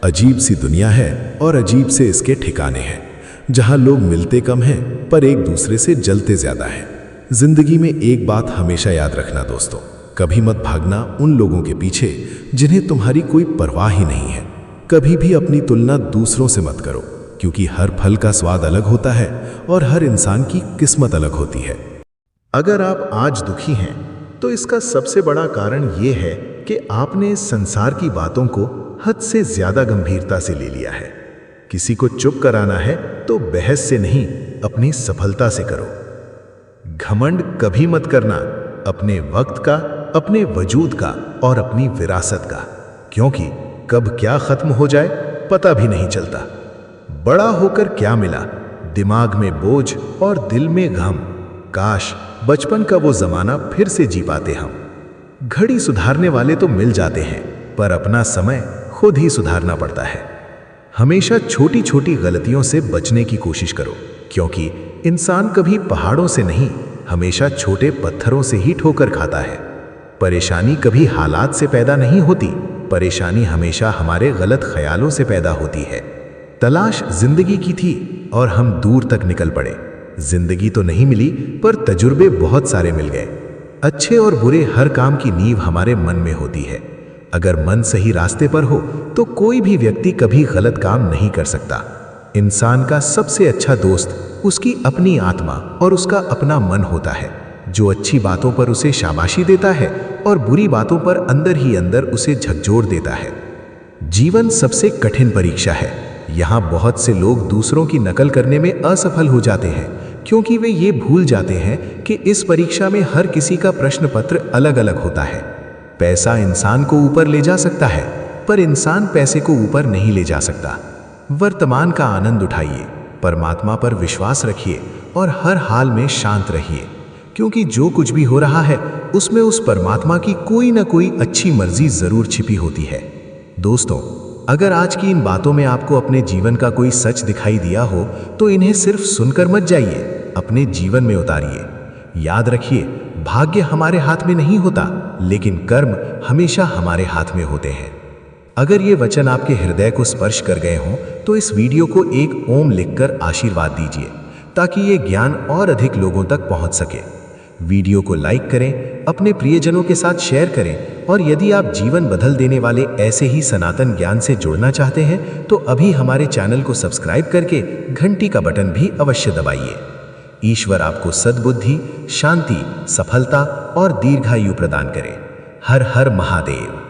अजीब सी दुनिया है और अजीब से इसके ठिकाने हैं, जहां लोग मिलते कम हैं पर एक दूसरे से जलते ज्यादा हैं। जिंदगी में एक बात हमेशा याद रखना दोस्तों, कभी मत भागना उन लोगों के पीछे जिन्हें तुम्हारी कोई परवाह ही नहीं है। कभी भी अपनी तुलना दूसरों से मत करो, क्योंकि हर फल का स्वाद अलग होता है और हर इंसान की किस्मत अलग होती है। अगर आप आज दुखी हैं तो इसका सबसे बड़ा कारण यह है कि आपने इस संसार की बातों को हद से ज्यादा गंभीरता से ले लिया है। किसी को चुप कराना है तो बहस से नहीं, अपनी सफलता से करो। घमंड कभी मत करना, अपने वक्त का, अपने वजूद का और अपनी विरासत का, क्योंकि कब क्या खत्म हो जाए पता भी नहीं चलता। बड़ा होकर क्या मिला, दिमाग में बोझ और दिल में गम। काश बचपन का वो जमाना फिर से जी पाते हम। घड़ी सुधारने वाले तो मिल जाते हैं, पर अपना समय खुद ही सुधारना पड़ता है। हमेशा छोटी छोटी गलतियों से बचने की कोशिश करो, क्योंकि इंसान कभी पहाड़ों से नहीं, हमेशा छोटे पत्थरों से ही ठोकर खाता है। परेशानी कभी हालात से पैदा नहीं होती, परेशानी हमेशा हमारे गलत ख्यालों से पैदा होती है। तलाश जिंदगी की थी और हम दूर तक निकल पड़े। जिंदगी तो नहीं मिली, पर तजुर्बे बहुत सारे मिल गए। अच्छे और बुरे हर काम की नींव हमारे मन में होती है। अगर मन सही रास्ते पर हो तो कोई भी व्यक्ति कभी गलत काम नहीं कर सकता। इंसान का सबसे अच्छा दोस्त उसकी अपनी आत्मा और उसका अपना मन होता है, जो अच्छी बातों पर उसे शाबाशी देता है और बुरी बातों पर अंदर ही अंदर उसे झकझोर देता है। जीवन सबसे कठिन परीक्षा है, यहाँ बहुत से लोग दूसरों की नकल करने में असफल हो जाते हैं, क्योंकि वे ये भूल जाते हैं कि इस परीक्षा में हर किसी का प्रश्न पत्र अलग अलग होता है। पैसा इंसान को ऊपर ले जा सकता है, पर इंसान पैसे को ऊपर नहीं ले जा सकता। वर्तमान का आनंद उठाइए, परमात्मा पर विश्वास रखिए और हर हाल में शांत रहिए, क्योंकि जो कुछ भी हो रहा है उसमें उस परमात्मा की कोई ना कोई अच्छी मर्जी जरूर छिपी होती है। दोस्तों, अगर आज की इन बातों में आपको अपने जीवन का कोई सच दिखाई दिया हो तो इन्हें सिर्फ सुनकर मत जाइए, अपने जीवन में उतारिए। याद रखिए, भाग्य हमारे हाथ में नहीं होता, लेकिन कर्म हमेशा हमारे हाथ में होते हैं। अगर ये वचन आपके हृदय को स्पर्श कर गए हों तो इस वीडियो को एक ओम लिखकर आशीर्वाद दीजिए, ताकि ये ज्ञान और अधिक लोगों तक पहुंच सके। वीडियो को लाइक करें, अपने प्रियजनों के साथ शेयर करें, और यदि आप जीवन बदल देने वाले ऐसे ही सनातन ज्ञान से जुड़ना चाहते हैं तो अभी हमारे चैनल को सब्सक्राइब करके घंटी का बटन भी अवश्य दबाइए। ईश्वर आपको सद्बुद्धि, शांति, सफलता और दीर्घायु प्रदान करे। हर हर महादेव।